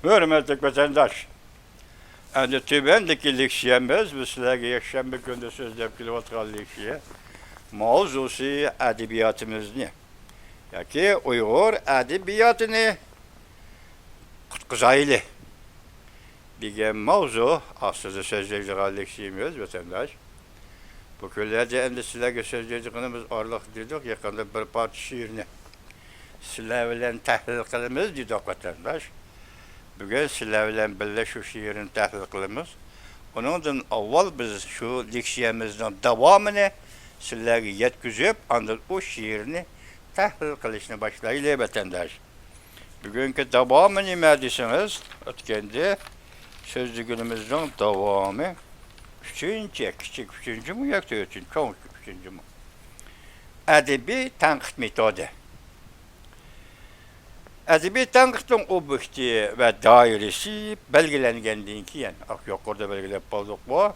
Hürmetli vatandaş, endi tübendeki leksiyemiz, biz sizlerge yakşembe günde sözlep kilip oturan leksiye, mavzusu edebiyatımızını, yaki Uygur edebiyatını Kutkuzaylı. Bir mavzu, aslında sözleyiciler leksiyemiz vatandaş. Bu köylerde endi sizlerge sözleyicilerimiz ağırlık dedik, yakında bir parça şiirini sizlerle tahlil kılımız dedik vatandaş. Bugün sizlerle birlikte şu şiirin tahlil kılımız. Onundan avval biz şu leksiyemizin devamını sizlerge yetkizip, andan o şiirini tahlil kılışına başlayalım vatandaş. Bugünkü devamı ne desiniz? Ötkende sözlüğümüzün devamı küçüncü mü yoksa çok üçüncü mü? Edebi tenkit metodu. Edebi tenkitin objekti ve dairesi belgelengendiğin keyin, yukarıda belgelep bulduk bu.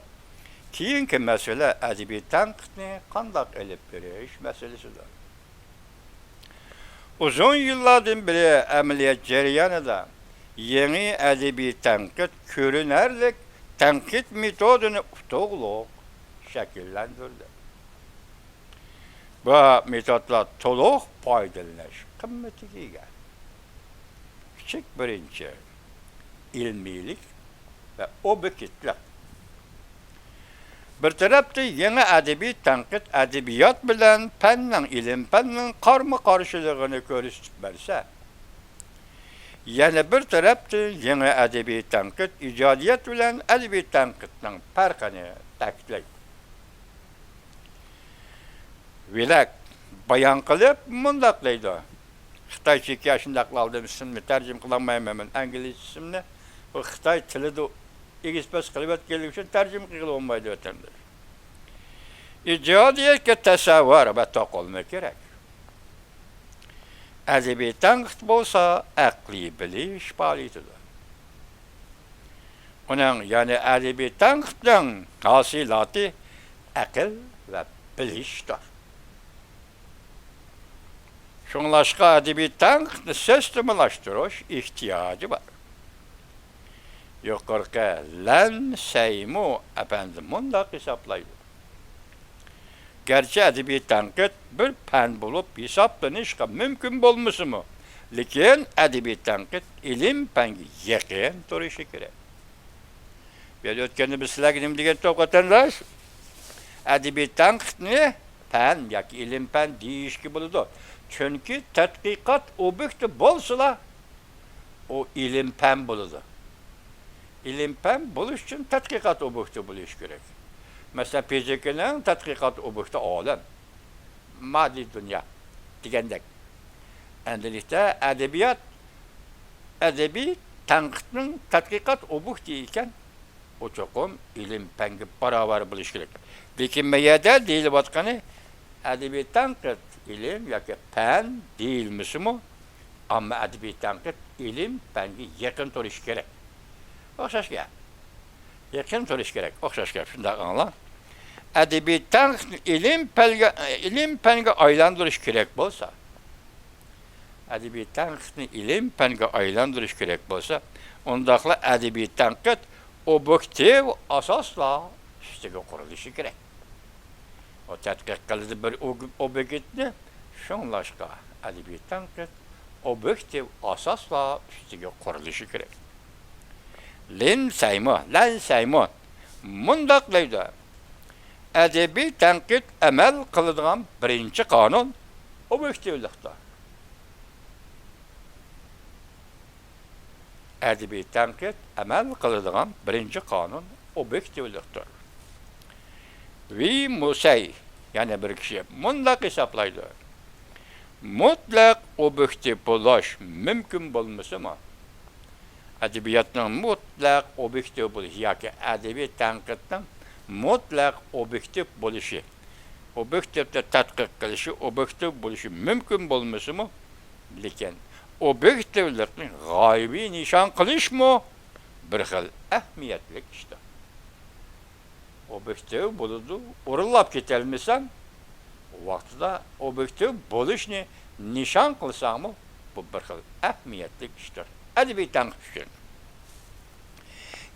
Keyinki mesele edebi tenkitni kandak elip beriş meselesidir. Uzun yıllardan beri ameliyat cereyanında yeni edebi tenkit, körünerlik tenkit metodunu to'liq şekillendirdi. Bu metodlar to'liq foydalanish qimmatiga ega. Küçük birinci ilmilik ve obyektlik. Bir tarafta yeni edebi tenkit, edebiyat bilen ilim fanning qarama-qarshiliğini ko'rsatib bersa, yana bir tarafta yeni edebi tenkit, ijodiyat bilen edebi tenkitning farqini ta'kidlaydi. Vilak bayon qilib mundaq deydi. Xitoycha shundaqlarni ismini tarjima qilolmayman, ingliz ismini. Bu Xitoy tilida egizpas qilib o'tganligi uchun tarjima qilib olmaydi vatandaş. İcadiyatga tasavvur va taqolma kerak. Edebiy tenkit bo'lsa, aqliy bilish faoliyatidir. Uning yani edebiy tenkitning hasilati aql va bilishdir. Şunlaşqa edebi tenkitni sistemalashtirish ihtiyacı var. Yuqorqi Lan Seymo efendim mundaq hesaplaydi. Gerçi edebi tenkit bir fan bulup hesaplanışqa mümkün bolmasımı? Lekin edebi tenkit ilim fanga yaqin turishi kerak. Ben o'tganda biz sizlarga nima degan to'xtatanlar? Edebi tenkitni fan yoki ilim fan deyishga bo'ladi. Çünkü tadqiqot obyekti bo'lsa, o ilim fan bo'ladi. İlim fan bo'lish uchun tadqiqot obyekti bo'lish kerak. Mesela PJK'ning tadqiqot obyekti olam, maddi dünya degandek. Endilikda edebiyat, edebi tenkitning tadqiqot obyekti ekan, o cho'qim ilim fanga barobar bo'lish kerak. Lekin bu yerda deyilayotgani edebi tenkit ilim yoki fan deyilmisimi? Ama edebi tenkit ilim fanga yaqin turishi kerak. O'xshash gap. Yaqin turishi kerak. O'xshash gap. Shunday anla. Edebi tenkit ilim fanga aylantirish kerak bo'lsa, edebi tenkitni ilim fanga aylantirish kerak bo'lsa, undaqla edebi tenkit obyektiv asoslar ustiga qurilishi kerak. O tadqiq qiladi bir obyektni shunlashqa edebi tenkit obyektiv asoslar ustiga qurilishi kerak. Lan Seymo mundaq deydi. Edebi tenkit amel qiladigan birinchi qonun obyektivlikdir. Edebi tenkit amel qiladigan birinchi qonun obyektivlikdir. Vi Musay yani bir kishi mundaq hesaplaydi. Mutlaq obyektiv bo'lish mumkin bo'lmasa-mu? Edebiyatning mutlaq obyektiv bo'lishi yoki edebiy tenkitning mutlaq obyektiv bo'lishi, obyektivda tadqiq qilishi, obyektiv bo'lishi mumkin bo'lmasa-mu? Lekin obyektivlikni g'oyibiy nishon qilishmi bir xil ahamiyatli ishdir. Obyektiv bo'ladi, o'rinlab ketilmasan, vaqtida obyektiv bo'lishni nishon qilsangmi, bu bir xil ahamiyatli ishdir. Edebiy tenkit uchun.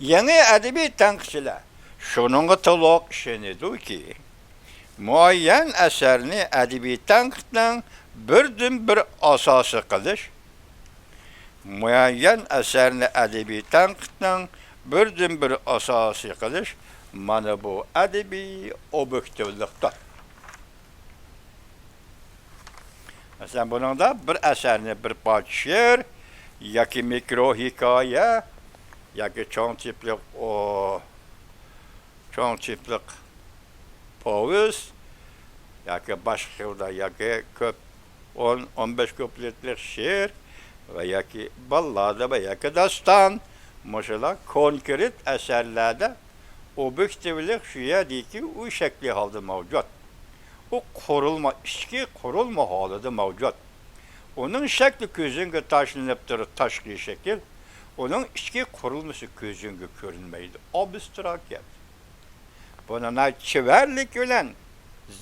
Yeni edebi tanqıçılar şununla tolok işinidir ki, muayyen eserini edebi tanqıtdan birden bir asası kılış, muayyen eserini edebi tanqıtdan birden bir asası kılış, mana bu edebi objektivliktir. Mesela bunun da bir eserini bir parça şiir, yaki mikro hikaye, yaki çoğun tiplik povest, yaki başka da yaki 10-15 kupletlik şiir ve yaki ballada ve yaki dastan. Mesela konkret eserlerde objektivlik şiyedeki o şekli halde mevcut. O içki korulma halı da mevcut. Onun şekli gözünge taşlanıptır, taşkı şekil. Onun içki korulması gözünge görünmeydi. Abstraket. Buna çeverlik ölen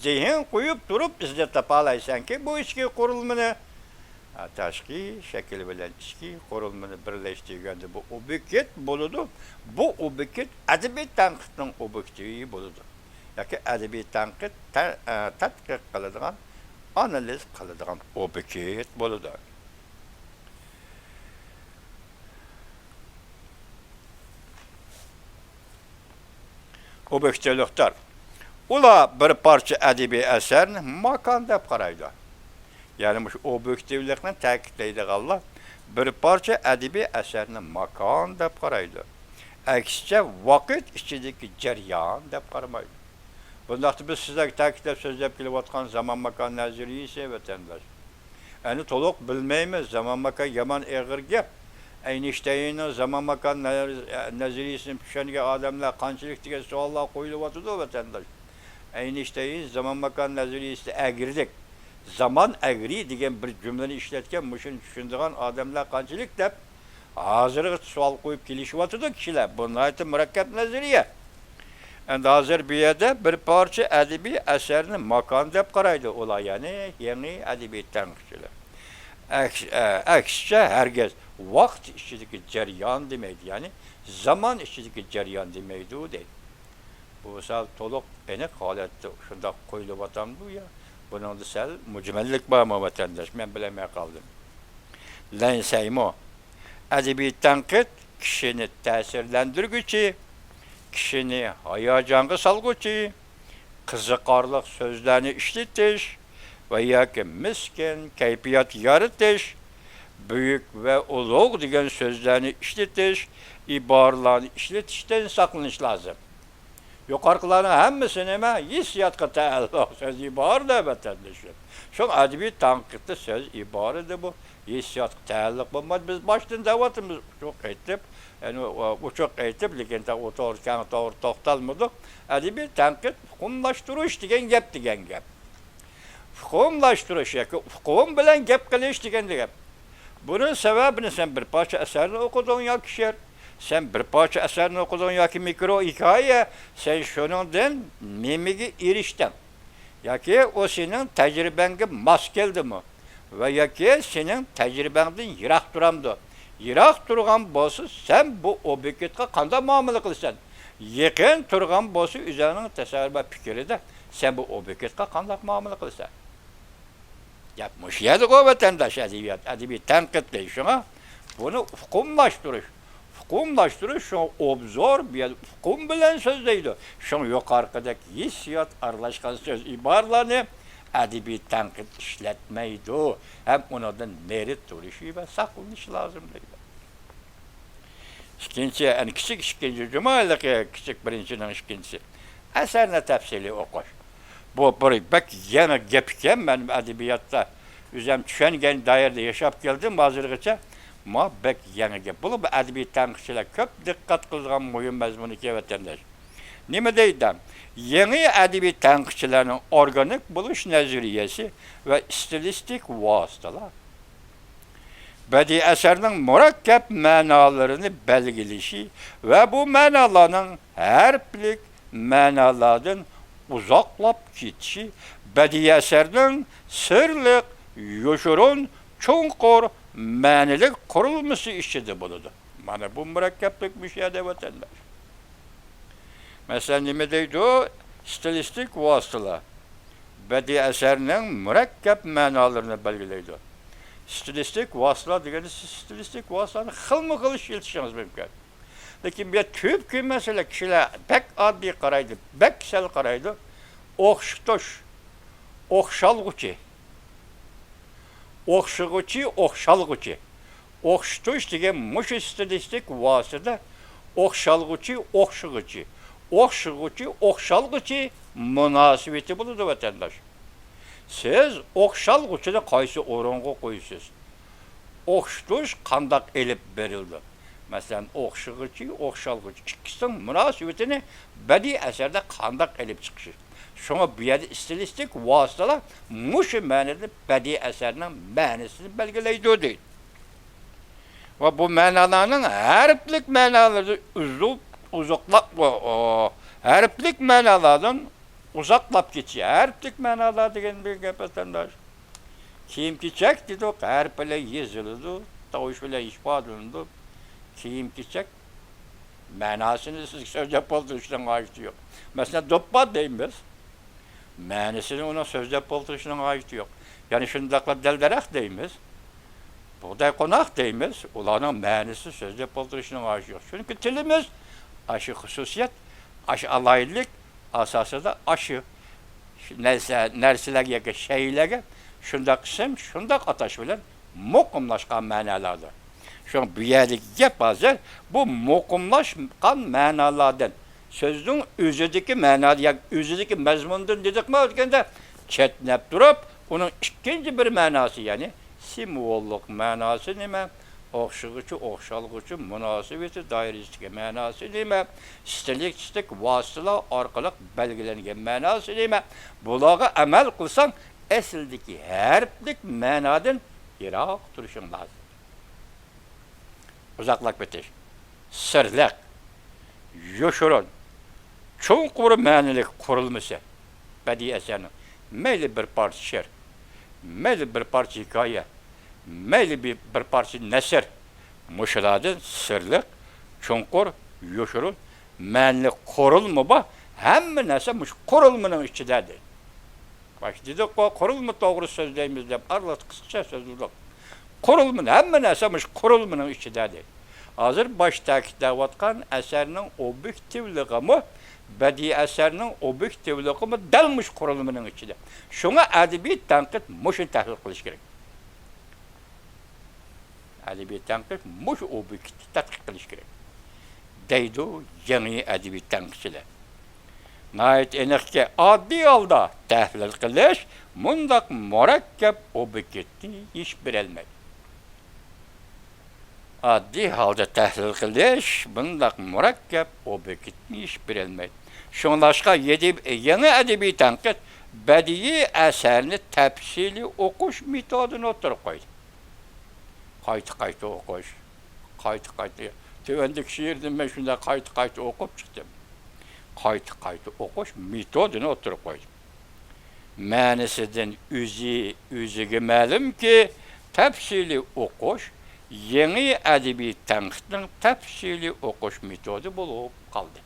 zihin koyup durup bizde tapalaysan ki bu içki korulmanı taşkı şekil bilen içki korulmanı birleştirgende bu objekt buludu. Bu objekt edebi tanqıtın objektivi buludu. Yaki edebi tanqıt tatkik kılıdığan, analiz kılıdığan objekt buludu. Objektivlikler. Ula bir parça edebi eserini makan dep karaydı. Yani bu objektivlikten ta'kidleydi Allah. Bir parça edebi eserini makan dep karaydı. Aksice vakit içindeki ceryan dep karamaydı. Bundaqda biz sizlarga ta'kidlab so'zlab kelayotgan zaman makan nazariyasi vatandosh. Yani to'liq bilmaymiz, zaman makan yomon eg'ir gap. Einstein'ning zaman makan nazariyasini tushungan odamlar qanchalik degan savollar qo'yilyapti vatandosh. Einstein zaman makan nazariyasida agirdik. Zaman agri degan bir jumlani ishlatgan, mushuni tushundigan odamlar qanchalik deb hozirgi savol qo'yib kelishyapti kishilar. Bu nihoyatda murakkab nazariya. Endi hozir bu yerda bir parcha edebi eserini makan deb qaraydi ular, ya'ni yangi edebiy tanqidchilar. Aksicha hargiz vaqt ichidagi jarayon demaydi, ya'ni zaman ichidagi jarayon demaydi deydi. Bu sal to'liq aniq holatda shundoq qo'yilyapti bu ya. Buningda sal mujmallik bormi vatandosh? Men bilmay qoldim. Lansaymo. Edebiy tanqid kishini ta'sirlantirguchi, kishini hayajonga solguchi, qiziqarli so'zlarni ishlatish va yoki miskin kayfiyat yaratish, buyuk va ulug' degan so'zlarni ishlatish, iboralarni ishlatishdan saqlanish lozim. Yuqoriqilarning hammasi nima? Hissiyotga taalluq so'z ibora vatandoshlar. Shu edebiy tanqidda so'z iborada bu hissiyotga taalluq bo'lmadi. Biz boshdan davatimiz çok aytib, yani uchoq aytib, lekin to'g'ri to'xtalmadik. Edebiy tanqid hukmlashtirish degan gap. Hukmlashtirish yoki hukm bilan gap qilish degan gap. Bunun sebebini sen bir parça eserini okudun yoki she'r, sen bir parça eserini okudun yoki mikro hikaye, sen şunundan mimiga eriştin. Yoki o senin tecrübenge mas keldimi? Ve yoki senin tecrübenden yiroq turamdi. Yiroq turgan bo'lsa, sen bu obyektga qanday muomala qilasan? Yaqin turgan bo'lsa, o'zining tasavvur va fikrida sen bu obyektga qanday muomala qilasan? Yapmış yedi o vatandaş edebiyat, edebi tanqid deydi şuna. Bunu hukumlaştırış şu obzor bir hukum bilen söz deydi. Şunu yukarıdaki hissiyat arlaşkan söz ibarlarını edebi tanqid işletmeydi. Hem ondan merit duruşu ve saklanış lazım deydi. İkinci, yani ikinci cumalık, küçük birincinin ikincisi. Eserine tefsili okuş. Bu bak yana gepken ben edebiyatta üzem düşengen dairde yaşap geldim hazırlıkça. Ma bak yana gep. Bu edebi tanqidçiler köp dikkat kılgan mühim mezmunu ki vatandaş. Nime deydim? Yeni edebi tanqidçilerin organik buluş nazariyesi ve stilistik vasıtalar. Bedi eserinin murakkep manalarını belgilişi ve bu manaların harflik manalardan uzaklap gitişi, bedi eserinin sırlık, yoşurun, çunqur, manilik kurulması işçide buludu. Mana bu murakkablikmiş ya de vatandaş. Mesela nime deydi o? Stilistik vasıtalar. Bədii əsərinin mürəkkəb mənalarını belgiləydi. Stilistik vasıtalar degəndə siz stilistik vasıtalarını xılmı-xıl işlətişiniz mümkün. Lakin bir tüp ki mesela kişiler pek adli qaraydı, pek güzel qaraydı. Oxşutuş, oxşalğıcı. Oxşuğucu, oxşalğıcı. Oxşutuş degen muş stilistik vasıta oxşalğıcı, oxşuğucu. Oxşuğucu, oxşalğıcı münasibeti buludu vatandaş. Siz oxşalğıcını qaysı orunğa qoyusunuz? Oxşutuş qandaq elib verildi. Mesela oxşuğucu, oxşalğıcı ikisinin münasibetini bədii əsərdə qandaq elib çıxışı. Şuna bu yerdə stilistik vasıtalar muş mənada bədii əsərinin mənasını belgiləydi deyil. Ve bu mənaların hərflik mənaları hərflik mənalardan uzaklap geçiyor. Hərflik mənalar degen bir gəp vatandaş. Kim kiçək dedi o hərf ilə yazıldı, tavuş ilə ispat olundu. Kim kiçək mənasını siz sözde poltuşdan ayrıtı yok. Mesela doppa deyimiz. Mənasını ona sözde poltuşdan ayrıtı yok. Yani şundakla delderek deyimiz. Buğday konak deyimiz. Ulanın mənası sözde poltuşdan ayrıtı yok. Çünkü tilimiz aşı hususiyet, aşı alaylık, asası da aşı nersilerge, şeylerge, şundak kısım, şundak ataş bilen mukumlaşkan mənalardır. Şu bu yerlik gep hazır, bu mukumlaşkan mənalardan, sözün özüdeki mənalı, yani özüdeki mezmundan dedik mi, ötkende çetnep durup, onun ikinci bir mənası yani, simvolluk mənası nime, oxşuğucu, oxşalğıcı, münasibeti dairesindeki mənası nime, stilistik vasıtalar arqalıq belgilengen mənası nime, bulağa əməl qılsan, esildeki hərflik mənadan yirak duruşun lazım. Uzaqlıq bitiş, sırlıq, yoşurun, çunkuru mənilik kurulması, bədii əsərinin, meyli bir parça şer, meyli bir parça hikaye, meyli bir parça nesir, muşuladın sırlıq, çunkur, yoşurun, mənilik kurulmu bu, həmmə nəsə kurulmunun içindədir. Baş dedik o kurulmu doğru sözleyimiz deyip arlat kısaca sözlüdük. Kurulmun həmmə nəsə kurulmunun içindədir. Hazır baştaki davatkan eserinin objektivliği mi, bədii eserinin objektivliği mi delmiş kurulumunun içinde. Şuna edebi tenkit muşun təhlil qilish gerek. Edebi tenkit muş objektiv tetkik qilish gerek. Deydi yeni edebi tenkitçiler. Nəhayət enəkki adli halda təhlil qilish, mundaq murakkab obyektni iş bilmək. Adli halda təhlil qilish, mundaq murakkab obyektni iş bilmək. Şunlaşqa yeni ədəbi tənqid bədii əsərini təfsili oxuş metodunu oturub qoydu. Qaytı oxuş, qaytı. Tövəndiki şiirdən mən şunda qaytı oxub çıxdım. Qaytı oxuş metodunu oturub qoydu. Mənisindən üzüge məlum ki, təfsili oxuş, yeni ədəbi tənqidin təfsili oxuş metodu olub qaldı.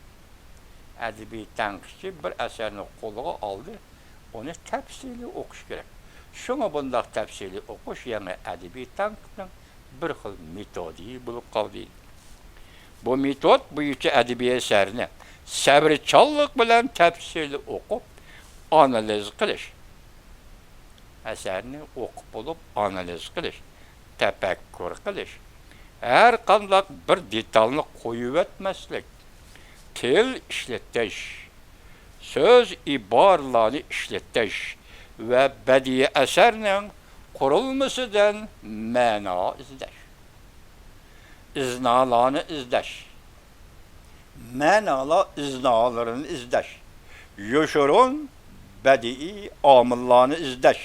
Ədəbi tənqidçi bir əsərini qoluğa aldı, onu təfsili oxuş gerek. Şuna bundaq təfsili oxuş, yeni ədəbi tənqidin bir xil metodi olub qaldı. Bu metod bu iki ədəbi əsərini səbirçallıq bilen təfsili okup analiz qilish. Əsərini okup olup analiz qilish, təfəkkür qilish. Hər qandaq bir detalını qoyub etməslik, til işletiş, söz ibarlarını işletiş və bədii əsərinin qurulmasıdan məna izləş. İznalarını izləş. Mənalar iznalarını izləş. Yoşurun bədii amillarını izləş.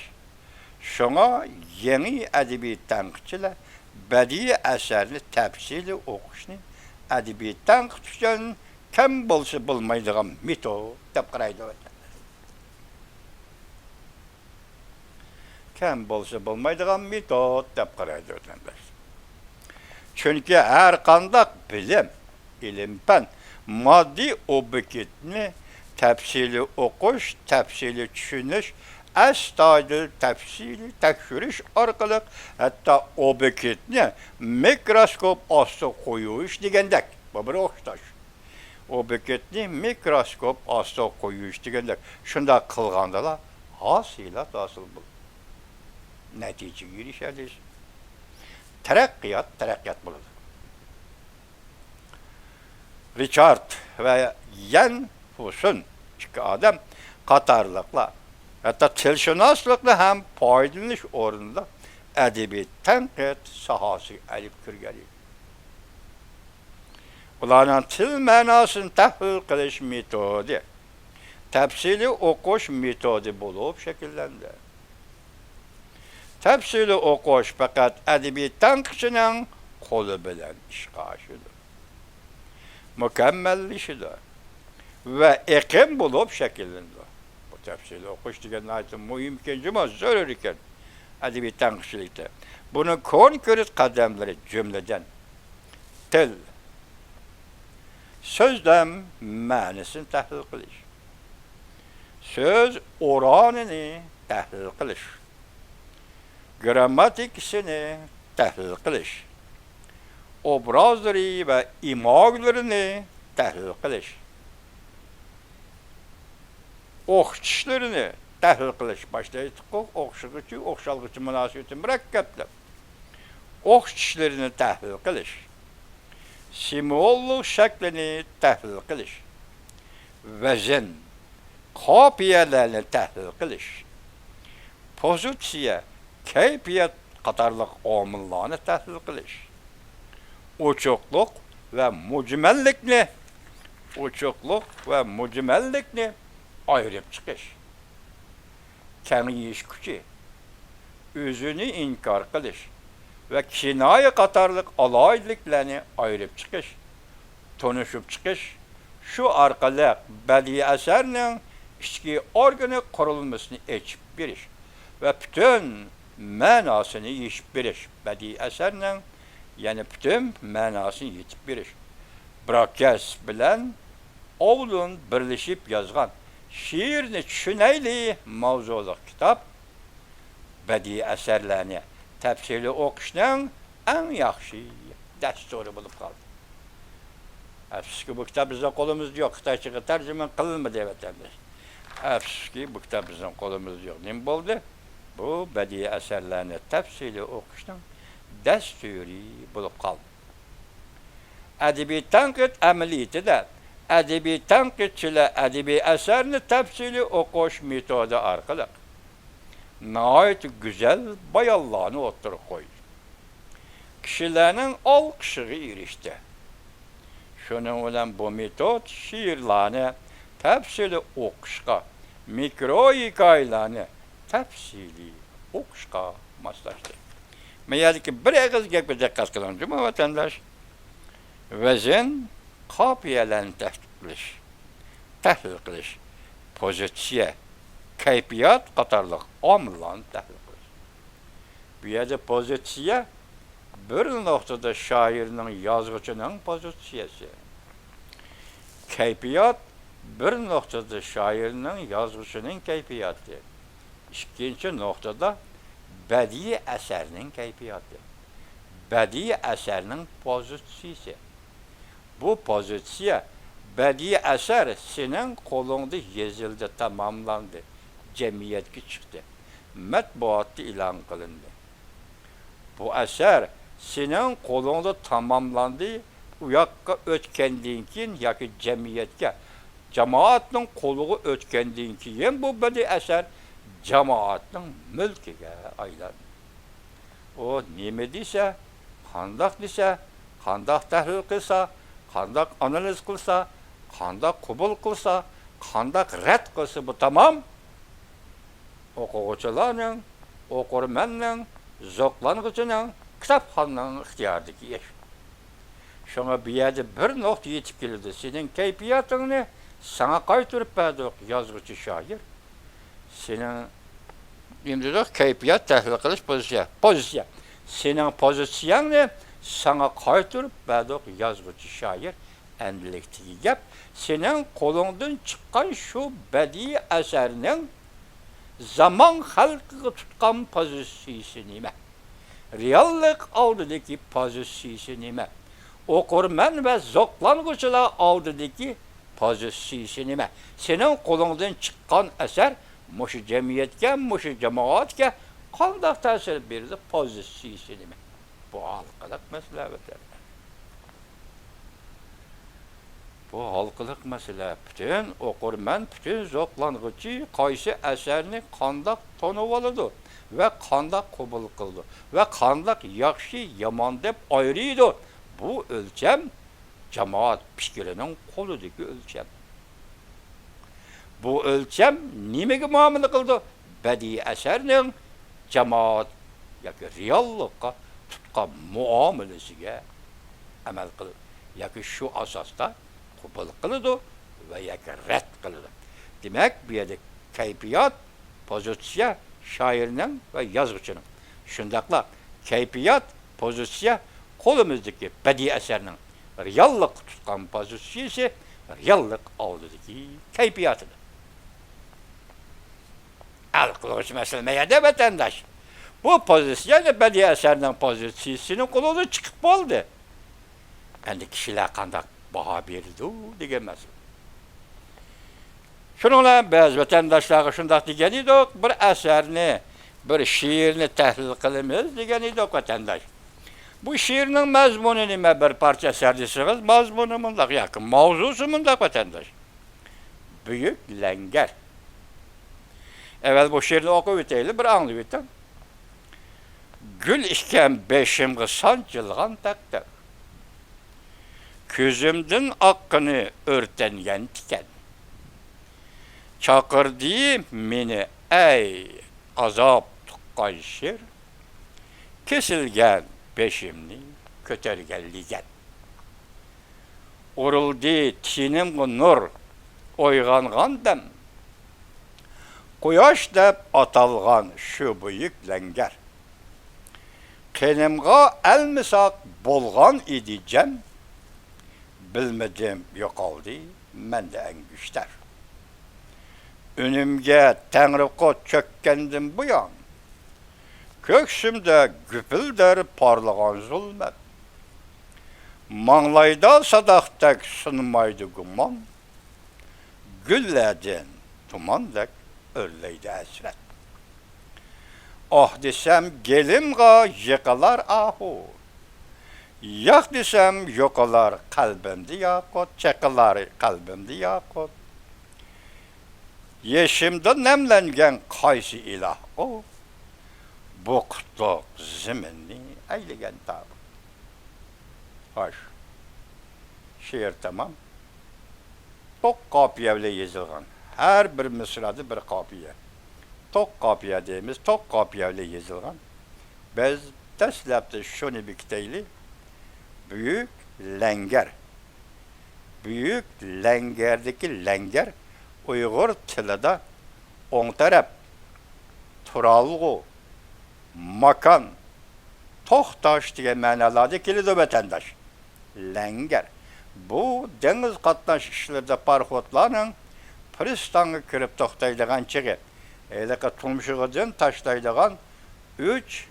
Şuna yeni ədəbi tənqidçilər bədii əsərini təfsili oxuşunu ədəbi tənqidçilərin kəm bolsa bulmaydığım metod deyib qaraydı. Kəm bolsa bulmaydığım metod deyib qaraydı. Çünkü her kandak bilim, ilim-pen, maddi obyektini tefsili okuş, tefsili düşünüş, astoydil tefsili tekşürüş arkalık hatta obyektini mikroskop astı koyuş degендek. Bu bir oktaş. Obyektini mikroskop astı koyuş degендek. Şunda kılgandalar hasilat asıl bu. Netice girişeriz. Terakkiyat bulur. Richard ve Yen Hus'un iki adam katarlıkla hatta tilşünaslıkla hem paylanış orunda edebi tenkit sahası elip kürgeli. Ulanın til manasını tahlil kılış metodu, tefsili okuş metodu bulup şekillendi. Tefsili okuş fakat edebi tenkitinin kolu bilen işgaşıdır. Mükemmel işidir. Ve ekim bulup şekillendi. Bu tefsili okuş degen ayetun mühim iken cuma zor iken edebi tenkitçilikte. Bunun konkret kademleri cümleden til, sözlem manasını tahlil kılış. Söz oranını tahlil kılış. Gramatikisini tahlil kılış. Obrazları ve imaglarını tahlil kılış. Okşuşlarını tahlil kılış. Başta okşuğucu, okşalgıcı münasebeti mürekkepler. Okşuşlarını tahlil kılış. Simollu şeklini tahlil kılış. Vezin, kopiyelerini tahlil kılış. Pozisiya, keyfiyet katarlık omullarını tahlil kılış. Uçukluk ve mucmellikni ayırıp çıkış. Kengiyiş gücü, özünü inkar kılış ve kinaya katarlık alaylıklarını ayırıp çıkış, tanışıp çıkış, şu arkalık bədii eserinin içki organı kurulmasını içip biriş ve bütün manasını yiyip biriş. Bədii eserinin yani bütün manasını yitip biriş. Brakes bilen oğlun birleşip yazgan şiirini düşüneyli mavzuluk kitap bədii eserlerini tefsili okuşunun en yaxşı desturu bulup kaldı. Afsuski bu kitap bizim kolumuzda yok. Xitayçıga tercüme kılınmadı vatandaş. Afsuski bu kitap bizim kolumuzda yok. Ne oldu? Bu bədii eserlerini tefsili okuşunun desturi bulup kaldı. Edebi tenkit ameliyeti de edebi tenkitçiler edebi eserini tefsili okuş metodu arkalık. Nayet güzel bayallarını oturup koydu. Kişilerin alkışığı erişti. Şunun bilen bu metot şiirlerini tefsili okuşka, mikro hikayelerini tefsili okuşka maslaştı. Meğer ki bir ağız gepecek kaskılan cuma vatandaş vezin kopiyelerini tahlil kılış, pozisiye, keyfiyat katarlık omullarını tahlil kılış. Bir yerde pozisiye bir noktada şairinin, yazgıcının pozisiyesi. Keyfiyat bir noktada şairinin, yazgıcının keyfiyatı. İkinci noktada bədii eserinin keyfiyatı. Bədii eserinin pozisiyesi. Bu pozisiya bədii eser senin kolunda yazıldı, tamamlandı. Cemiyetki çıktı. Matbuatı ilan kılındı. Bu eser senin kolunda tamamlandı. Uyakka ötkendiğin yaki cemiyetke. Cemaatın koluğu ötkendiğin ki bu bədii eser cemaatın mülkige aylandı. O nime dese, kandak dese, kandak tahlil kılsa, kandak analiz kılsa, kandak kubul kılsa, kandak red kılsa bu tamam. Okuyucuların, okurmenlerin, zoklangıcının, kitaphanının ihtiyardaki iş. Şuna bir yerde bir nokta yetip geldi. Senin keyfiyatını sana kaytırıp verdik yazgıcı şair. Senin imdilik keyfiyat tahlil kılış pozisyon. Senin pozisyon ne? sana qaytırıp badok yazgıcı şair endilikdigi gap, senin kolundan çıkan şu bədii eserinin zaman halkıga tutkan pozisiyası nime? Reallik aldideki pozisiyası nime? Okurmen ve zoklangıçılar aldideki pozisiyası nime? Senin kolundan çıkan eser muşu cemiyetke, muşu cemaatke kandak tesir berdi pozisiyası nime? Bu halkılık mesele. Bu halkılık mesele. Bütün okurmen, bütün zoklangıcı qaysı eserini kandak tonup alıdı ve kandak kabul kıldı ve kandak yaxşı yaman dep ayrıydı. Bu ölçem cemaat fikrinin koludaki ölçem. Bu ölçem nimege muamele kıldı? Bədii eserinin cemaat yoki reallıkka tutkan muamelesiga amal kıldı. Yoki şu asasda kabul kıldı ve yoki red kıldı. Demek bu yerda kayfiyat, pozitsiya şairinin ve yazgıcının. Şundakla kayfiyat, pozitsiya kolumuzdaki bədii eserinin reallık tutkan pozitsiyası reallık aldığındaki kayfiyatıdır. Alkılıç meselmeye de vatandaş. Bu pozisyon bədii eserinin pozisyasının kolunu çıkıp oldu. Kendi kişiler kandak baha verildi degen mesele. Şununla biz vatandaşlara şundak degen idik, bir eserini, bir şiirini tahlil kılımız degen idik vatandaş. Bu şiirinin mazmunu nime bir parça serdisiniz, mazmunu mundak yakın, mavzusu mundak vatandaş. Büyük Lenger. Evvel bu şiirini oku biteyli, bir anlı bitem. Gül işken beşimgi sancılgan taktak. Közümdün akkını örtengen tiken. Çakırdı meni ey azap tukkan şir. Kesilgen beşimni kötergelligen. Uruldu tinimgi nur oygangan dem. Quyosh deb atalgan şu büyük Lenger. Kenimga elmisak bolgan idi cem. Bilmedim yo'qoldi menda anguştar. Önümge Tengri kot çökkendim bu yan. Köksimde güpüldür parlagan zulmet. Manglayda sadaqtak sınmaydı guman. Gülledin tumandak örleydi esret. Ah desem gelimga yıkılar ahu. Yak desem yokalar kalbimde yakut, çakılar kalbimde yakut. Yeşimde nemlengen kaysi ilah o. Bu kutluk zeminni eylegen tabi. Hoş. Şiir tamam. Tok kapiyevle yazılgan. Her bir mısrada bir kapiye. Tok kapiye deyimiz, tok kapiyevle yazılgan. Biz teslepte şunu bikteyli. Büyük Lenger. Büyük Lenger'deki Lenger, Uygur tilida on taraf, turalgı, makan, tohtaş diye manalarda kelidi vatandaş. Lenger. Bu deniz katnaşışlarda parxotlarının pristanı kirip tohtaydigan çıgı. Eyleki tumşuğudun taştaydigan üç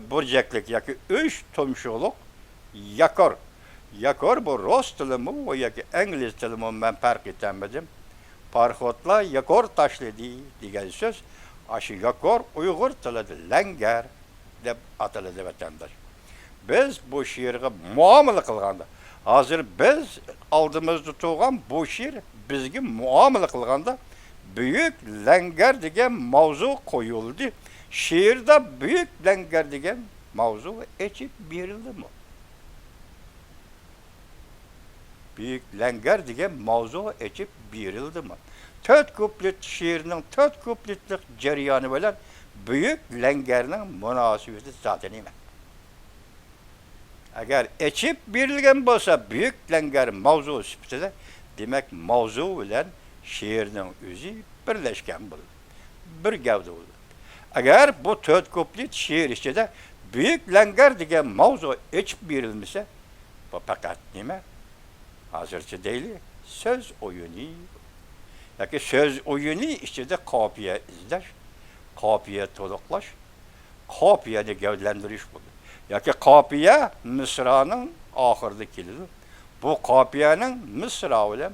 burcaklık yoki 3 tumşuqluq yakor. Yakor bu Rus tilimi ve yoki İngiliz tilimi ben fark etemedim. Parxotlar yakor taşladı degan söz. Aşı yakor Uygur tilida Lenger deb ataladi vatandaş. Biz bu şiirga muomala qilganda, hozir biz oldimizda turgan bu şiir bizga muomala qilganda Büyük Lenger degan mavzu qo'yildi. Şiirde Büyük Lenger degan mavzu echib berildimi? Büyük Lenger degan mavzu echib berildimi? 4 kuplet şiirinin 4 kupletlik jarayoni bilan Büyük Lengerning munosabati zoti nima? Agar echib berilgan bo'lsa Büyük Lenger mavzu sifatida, demak mavzu bilan şiirning o'zi birlashgan bo'ldi. Bir gavda bo'ldi. Agar bu 4 kuplet şiir ichida büyük langar degan mavzu içip verilmese, bu fakat nima? Hazırcha değil, söz oyunu. Yoki söz oyunu içinde kafiye izlash, kafiye to'liqlash, kafiyeni gavdlantirish bo'ladi. Yoki kafiye Misra'nın ahirida keladi. Bu kafiyenin Misra bilan